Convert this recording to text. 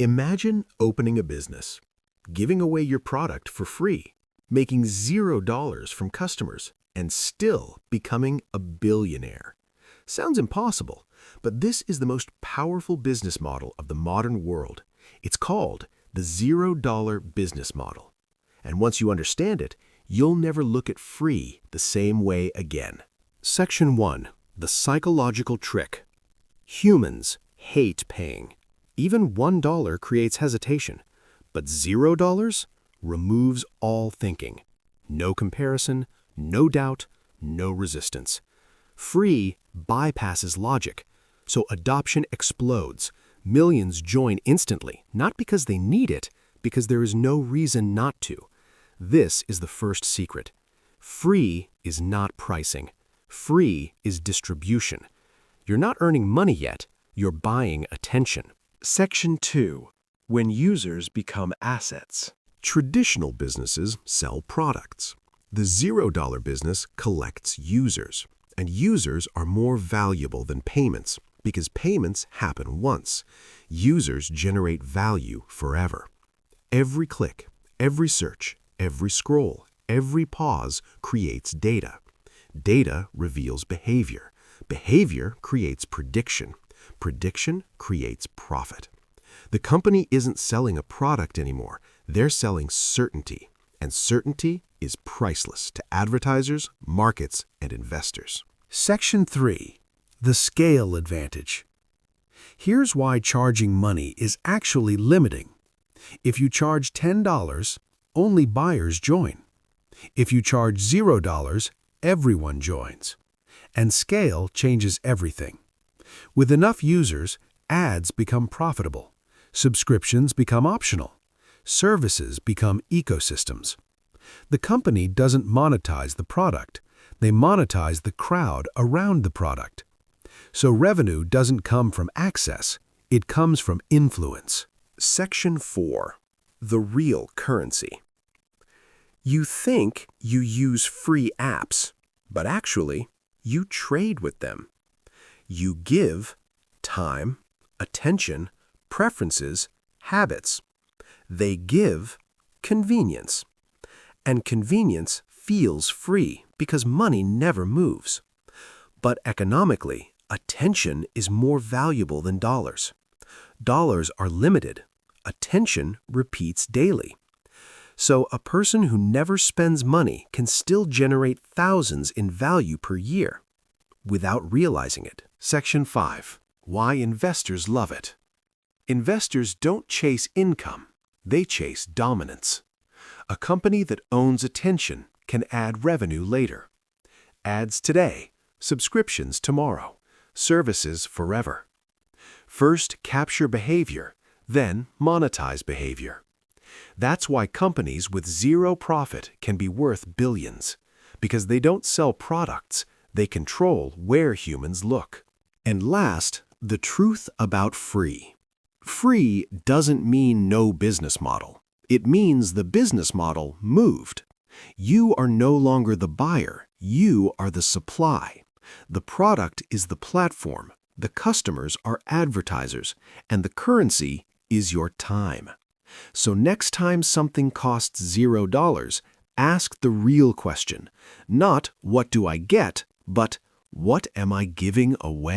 Imagine opening a business, giving away your product for free, making $0 from customers, and still becoming a billionaire. Sounds impossible, but this is the most powerful business model of the modern world. It's called the $0 business model. And once you understand it, you'll never look at free the same way again. Section 1. The psychological trick. Humans hate paying. Even $1 creates hesitation, but $0 removes all thinking. No comparison, no doubt, no resistance. Free bypasses logic, so adoption explodes. Millions join instantly, not because they need it, because there is no reason not to. This is the first secret. Free is not pricing. Free is distribution. You're not earning money yet, you're buying attention. Section 2. When users become assets. Traditional businesses sell products. The $0 business collects users, and users are more valuable than payments because payments happen once. Users generate value forever. Every click, every search, every scroll, every pause creates data. Data reveals behavior. Behavior creates prediction. Prediction creates profit. The company isn't selling a product anymore. They're selling certainty, and certainty is priceless to advertisers, markets, and investors. Section 3. The scale advantage. Here's why charging money is actually limiting. If you charge $10, only buyers join. If you charge $0, everyone joins. And scale changes everything. With enough users, ads become profitable. Subscriptions become optional. Services become ecosystems. The company doesn't monetize the product. They monetize the crowd around the product. So revenue doesn't come from access. It comes from influence. Section 4. The real currency. You think you use free apps, but actually, you trade with them. You give time, attention, preferences, habits. They give convenience. And convenience feels free because money never moves. But economically, attention is more valuable than dollars. Dollars are limited. Attention repeats daily. So a person who never spends money can still generate thousands in value per year without realizing it. Section 5. Why investors love it. Investors don't chase income. They chase dominance. A company that owns attention can add revenue later. Ads today, subscriptions tomorrow, services forever. First, capture behavior, then monetize behavior. That's why companies with zero profit can be worth billions, because they don't sell products, they control where humans look. And last, the truth about free. Free doesn't mean no business model. It means the business model moved. You are no longer the buyer, you are the supply. The product is the platform, the customers are advertisers, and the currency is your time. So next time something costs $0, ask the real question. Not what do I get, but what am I giving away?